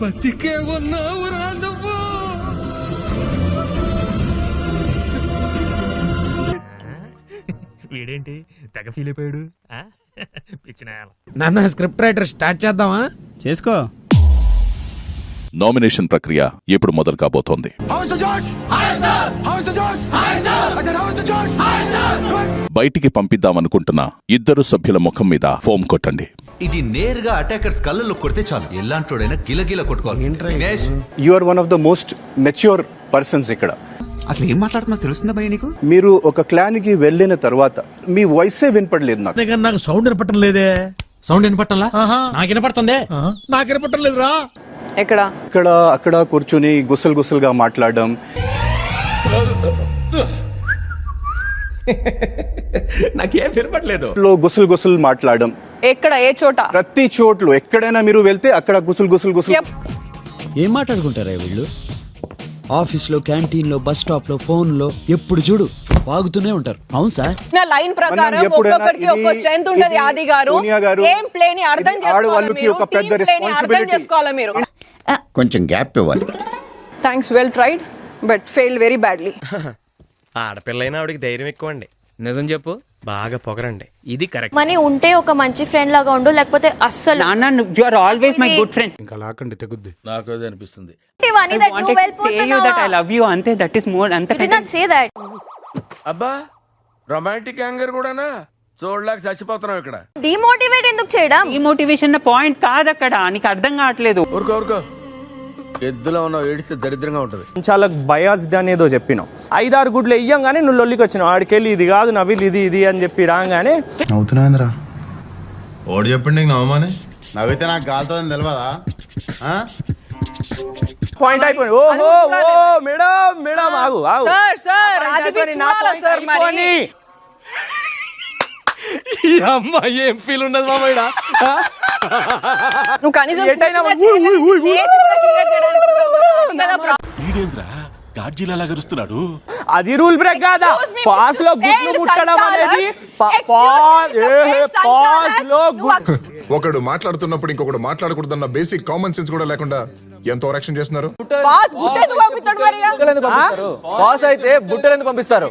బతికే ఉన్నావురా నువ్వు. వీడేంటి తెగ ఫీల్ అయిపోయాడు. పిచ్చిన నాన్న స్క్రిప్ట్ రైటర్ స్టార్ట్ చేద్దామా? చేసుకో. నామినేషన్ ప్రక్రియ ఇప్పుడు మొదలు కాబోతోంది. బయటికి పంపిద్దామనుకుంటున్న ఇద్దరు సభ్యుల ముఖం మీద ఫోమ్ కొట్టండి. ఇది నేరుగా అటాకర్స్ కళ్ళల్లో కొడితే చాలు, ఎలాంటోడైనా గిలగిల కొట్టుకోవాలి. You are one of the most mature persons ఇక్కడ. అసలు ఏం మాట్లాడుతున్నా తెలుస్తుందా భయ నీకు? మీరు ఒక క్లాన్ కి వెళ్ళిన తర్వాత మీ వాయిసే వినపడలేదు నాకు. నాకు సౌండ్ వినపడటం లేదే. సౌండ్ వినపట్టాలా? నాకు వినపడుతుంది. నాకు వినపడటం లేదురా. ఎక్కడ ఇక్కడ అక్కడ కూర్చుని గుసలు గుసలుగా మాట్లాడడం, నాకేం వినపడలేదు. గుసలు గుసలు మాట్లాడడం. ఎక్కడ? ఏ చోట? ప్రతి చోట్లు ఎక్కడైనా మీరు వెళ్తే అక్కడ గుసలు గుసలు గుసలు. ఏం మాట్లాడుకుంటారా వీళ్ళు? ఆఫీస్ లో, క్యాంటీన్ లో, బస్ స్టాప్ లో, ఫోన్ లో ఎప్పుడు చూడు వాగుతూనే ఉంటారు. అవును సార్. నా లైన్ ప్రకారం ఒక్కొక్కరికి ఒక్కొక్క స్ట్రెంత్ ఉంటది. ఆది గారు ఏం ప్లే ని అర్థం చేసుకోవాలి మీరు. కొంచెం గ్యాప్ ఇవ్వాలి. Thanks, well tried but fail very badly. ఆడపిల్లైనా ఆవిడకి ధైర్యం ఎక్కువ అండి. నిజం చెప్పు. బాగా పొగరండి. ఇది కరెక్ట్. మనీ ఉంటే ఒక మంచి ఫ్రెండ్ లాగా ఉండు, లేకపోతే అస్సలు. నాన్న you are always my good friend. ఇంకా లాకండి తెగుద్ది. నాకు అదే అనిపిస్తుంది. ఐ లవ్ యు అంతే. That is more. అంతే. You did not say that. అబ్బా రొమాంటిక్ యాంగర్ కూడానా? చూడలేక చచ్చిపోతున్నావు ఇక్కడ. డిమోటివేట్ ఎందుకు చేయడం? ఈ మోటివేషన్ పాయింట్ కాదు అక్కడ. నీకు అర్థం కావట్లేదు. ఊరుకో ఎద్దులో ఉన్నావు, ఏడిస్తే దరిద్రంగా ఉంటది. చాలా బయాస్డ్ అనేదో చెప్పినావు. 5-6 గుడ్లు ఇయ్యంగానే నువ్వు లొల్లికి వచ్చినావు. ఆడికెళ్ళి ఇది కాదు నవ్విల్ ఇది అని చెప్పి రాగానే అవుతున్నాంద్రా. ఓడి చెప్పండి నీకు నవ్వమని. నవ్వితే నాకు కాలుతుందని తెలియదా? పాయింట్ అయిపోయింది. ఓహో మేడం ఆగు. ఏం ఫీల్ ఉండదు మామయ్య. నువ్వు కనీసం అది రూల్ బ్రేక్ కాదా? పాస్ లో గుడ్లు ముట్టడం అనేది ఒకడు మాట్లాడుతున్నప్పుడు ఇంకొకడు మాట్లాడకూడదన్న బేసిక్ కామన్ సెన్స్ కూడా లేకుండా ఎంత ఓవరాక్షన్ చేస్తున్నారు. పాస్ అయితే బుట్టలు ఎందుకు పంపిస్తారు?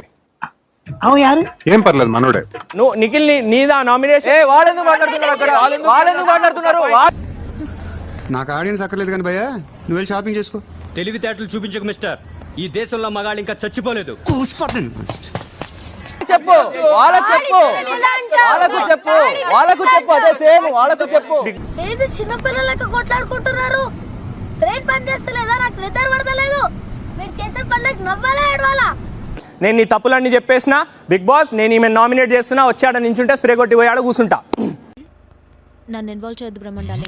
ఏం పర్లేదు మనోడే. నువ్వు నిఖిల్ నీదా నామినేషన్. వాళ్ళెందుకు మాట్లాడుతున్నారు? నాకు ఆడియన్స్ అక్కర్లేదు కానీ భయ్యా, నువ్వు వెళ్ళి షాపింగ్ చేసుకో. తెలివితేటలు చూపించకు మిస్టర్. ఈ దేశంలో మగాళ్ళు ఇంకా చచ్చిపోలేదు. చెప్పు వాళ్ళకు చెప్పు అదే సేమ్ వాళ్ళకు చెప్పు. ఏది చిన్న పిల్లలకి కొట్లాడుకుంటున్నారు? బ్రెయిన్ పని చేస్తలేదా? నాకు నిద్ర పడతలేదు. మీరు చేసే పనులకు నవ్వాలా ఏడవాలా? నేను నీ తప్పులన్నీ చెప్పేసిన. బిగ్ బాస్ నేను ఈమె నామినేట్ చేస్తున్నా. వచ్చాడ నించుంటే స్ప్రే కొట్టి పోయాడు కూర్చుంటా. నన్ను ఇన్వాల్వ్ చేయొద్దు బ్రహ్మండాలి.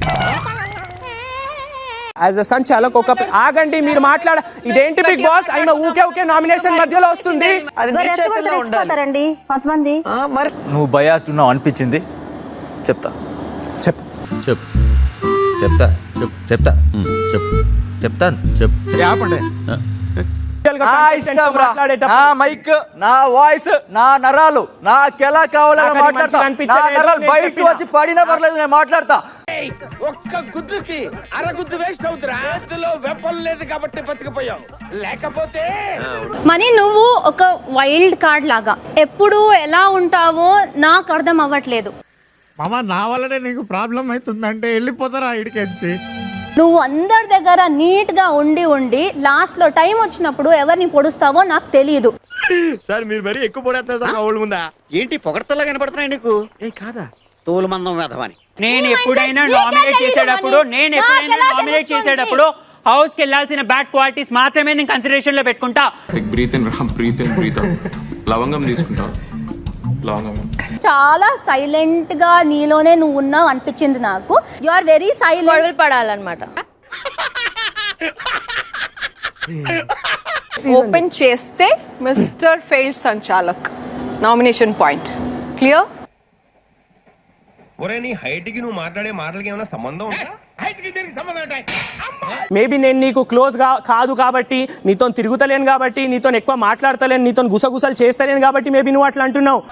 యాజ్ అ సంచాలక్ ఒక ఆగండి మీరు మాట్లాడ. ఇదేంటి బిగ్ బాస్ అయినా ఊకే నామినేషన్ మధ్యలో వస్తుంది. కొంతమంది నువ్వు బయాస్డ్ ఉన్నావు అనిపించింది. చెప్తా నా మైక్, నా వాయిస్, నా నరాలు నాకెలా కావాలని మాట్లాడతా. బయట వచ్చి పడినా పర్లేదు, నేను మాట్లాడతా. ఒక్క గుద్దుకి అరగుద్దు వేస్ట్ అవుతురా. చేతిలో వెపన్ లేదు కాబట్టి బతికిపోయావు, లేకపోతే. మనీ నువ్వు ఒక వైల్డ్ కార్డ్ లాగా ఎప్పుడు ఎలా ఉంటావో నాకు అర్థం అవ్వట్లేదు. మామ నా వల్లనే నీకు ప్రాబ్లం అవుతుందంటే వెళ్ళిపోతారా ఇడికెచ్చి. నువ్వు అందరి దగ్గర నీట్ గా ఉండి లాస్ట్ లో టైం వచ్చినప్పుడు ఎవరిని పొడుస్తావో నాకు తెలియదు. సార్ మీరు మరీ ఎక్కువ పొడేస్తారు సార్. వాళ్ళ ముందా ఏంటి పొగడతలా కనపడుతున్నాయి నీకు? ఏ కాదా తోలు మందం వేదవని. నేను ఎప్పుడైనా నామినేట్ చేసేటప్పుడు హౌస్ కి వెళ్ళాల్సిన బ్యాడ్ క్వాలిటీస్ మాత్రమే నేను కన్సిడరేషన్ లో పెట్టుకుంటా. లవంగం తీసుకుంటా. చాలా సైలెంట్ గా నీలోనే నువ్వు ఉన్నావు అనిపించింది నాకు. You are very silent. పడాలన్నమాట. ఓపెన్ చేస్తే మిస్టర్ ఫెయిల్డ్ సంచాలక్ నామినేషన్ పాయింట్ క్లియర్. ఒరే నీ హైట్ కి నువ్వు మాట్లాడే మాటలకి ఏమైనా సంబంధం ఉందా? హైట్ కి దీనికి సంబంధం ఉంటాయి. మేబీ నేను నీకు క్లోజ్ కాదు కాబట్టి, నీతో తిరుగుతలేను కాబట్టి, నీతో ఎక్కువ మాట్లాడతలేను, నీతో గుసగుసలు చేస్తలేను కాబట్టి మేబీ నువ్వు అట్లా అంటున్నావు.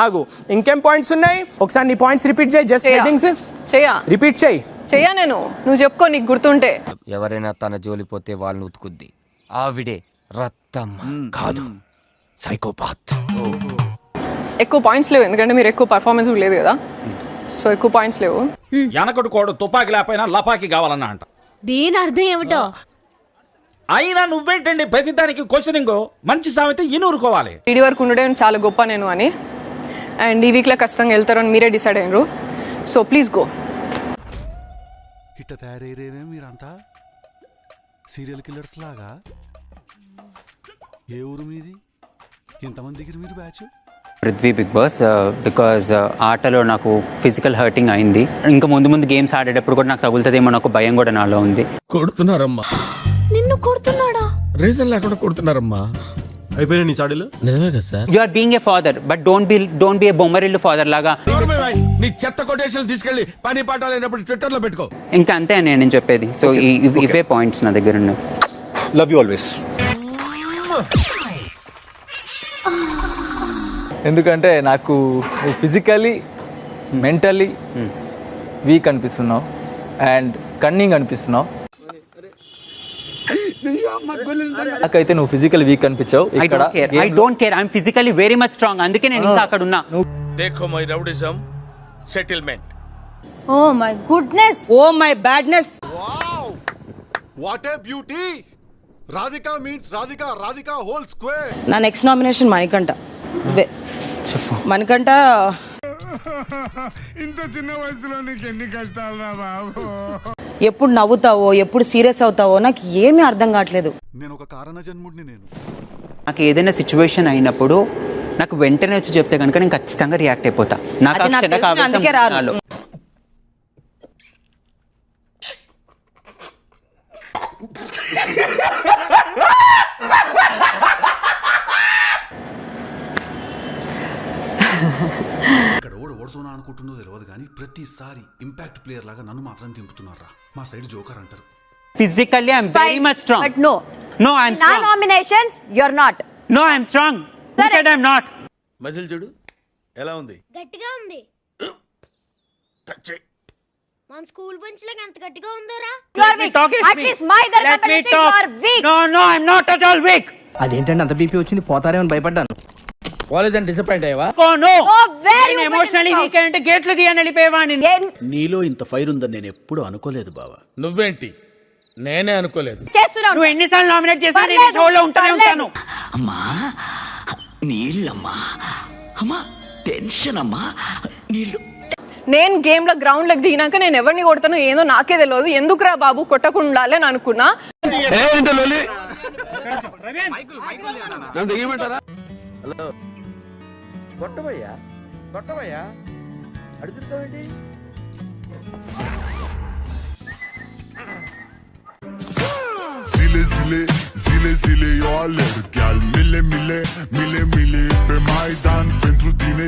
ఆగు, ఇంకేం పాయింట్స్ ఉన్నాయి? ఒకసారి నీ పాయింట్స్ రిపీట్ చేయి. జస్ట్ హెడ్డింగ్స్ రిపీట్ చేయి. చెయ్యా నేను, నువ్వు చెప్పుకో నీకు గుర్తుంటే. ఎవరైనా తన జోలిపోతే వాళ్ళని ఉతుకుద్ది, ఆవిడే రత్తమ్మ కాదు, సైకోపాత్. ఎక్కువ పాయింట్స్ లేవు ఎందుకంటే మీరు ఎక్కువ పర్ఫార్మెన్స్ కూడా లేదు కదా, సో ఎక్కువ పాయింట్స్ లేవు. వెనకడు కోడు తుపాకి లేకపోయినా లపాకి కావాలన్నా అంట. దీని అర్థం ఏమిటో? అయినా నువ్వేంటండి ప్రతిదానికి క్వశ్చనింగ్? మంచి సామెత ఇనూరుకోవాలి. ఈడీ వరకు ఉండడే చాలా గొప్ప నేను అని, అండ్ ఈ వీక్లో ఖచ్చితంగా వెళ్తారని మీరే డిసైడ్ అయినరు. So please go. ఇట్ట తయారయ్యేనే మీరంతా సీరియల్ కిల్లర్స్ లాగా. ఏ ఊరు మీది? ఎంతమంది దగ్గర మీరు batch? Prithvi Bigg Boss because ఆటలో నాకు ఫిజికల్ హర్టింగ్ అయింది. ఇంకా ముందు గేమ్స్ ఆడేటప్పుడు కూడా నాకు తగులుతుందేమో నాకు భయం కూడా నాలో ఉంది. కొడుతున్నారమ్మా. నిన్ను కొడుతున్నాడా? రీజన్ లేకుండా కొడుతున్నారమ్మా. అయిపోయినా నీ చాడీలు? నిజమే కదా sir. You are being a father but don't be a Bommarillu father లాగా. నీ చెత్త కొటేషన్ తీసుకెళ్లి పని పాట లేనప్పుడు ట్విట్టర్ లో పెట్టుకో. ఇంకా అంతే అని నేను చెప్పేది. సో ఇవే పాయింట్స్ నా దగ్గర ఉన్నాయి. Love you always. ఎందుకంటే నాకు నువ్వు ఫిజికలీ మెంటలీ వీక్ అనిపిస్తున్నావు అండ్ కన్నింగ్ అనిపిస్తున్నావు. నాకైతే నువ్వు ఫిజికల్ వీక్ అనిపించావు. I don't care, I'm physically very much strong. అందుకే నేను ఇంకా అక్కడ ఉన్నా. देखो my rowdyism settlement. Oh my goodness. Oh my badness. What a beauty. Radhika means Radhika, Radhika whole square. నా నెక్స్ట్ నామినేషన్ మణికంఠ. మణికంఠ ఇంత చిన్న వయసులో నీకు ఎన్ని కష్టాలు రా బాబు. ఎప్పుడు నవ్వుతావో ఎప్పుడు సీరియస్ అవుతావో నాకు ఏమీ అర్థం కావట్లేదు. నేను ఒక కారణ జన్ముడిని. నేను నాకు ఏదైనా సిచ్యువేషన్ అయినప్పుడు నాకు వెంటనే వచ్చి చెప్తే కనుక నేను ఖచ్చితంగా రియాక్ట్ అయిపోతా. నాకు అందుకే రాను. ఇక్కడ ఓడుతున్నా అనుకుంటున్నదో తెలియదు కానీ ప్రతిసారి ఇంపాక్ట్ ప్లేయర్ లాగా నన్ను మాత్రం దింపుతున్నారా. మా సైడ్ జోకర్ అంటారు. Physically I'm very much strong. But no I'm strong. nominations you're not. I'm strong. I'm not. Muscle చూడు ఎలా ఉంది? గట్టిగా ఉంది. మన స్కూల్ బెంచ్ లో ఎంత గట్టిగా ఉందోరా. At least my other competitors are weak. No, I'm not at all weak. అదేంటంటే అంత బీపీ వచ్చింది, పోతారేమని భయపడ్డాను. కాలేజ్ డిసప్పాయింట్ అయ్యావా? నేను ఎమోషనల్లీ వీక్ అంటే గేట్లు తీయని వెళ్ళిపోయేవాడిని. నీలో ఇంత ఫైర్ ఉందని నేను ఎప్పుడు అనుకోలేదు బావా. నువ్వేంటి? నేనే అనుకోలేదు. నువ్వు ఎన్నిసార్లు నామినేట్ చేసినా నేను ఈ షోలో ఉంటానే ఉంటాను. అమ్మా నీళ్ళమ్మా, అమ్మా టెన్షన్ అమ్మా నీళ్ళు. నేను గేమ్ లో గ్రౌండ్ లెక్ దిగినాక నేను ఎవరిని కొడతానో ఏదో నాకే తెలియదు. ఎందుకురా బాబు కొట్టకుండా అని అనుకున్నా. Hello కొట్టబయ్యా, కొట్టబయ్యా అడుగుతావేంటి? Zile eu alerg al mile pe Maidan pentru tine.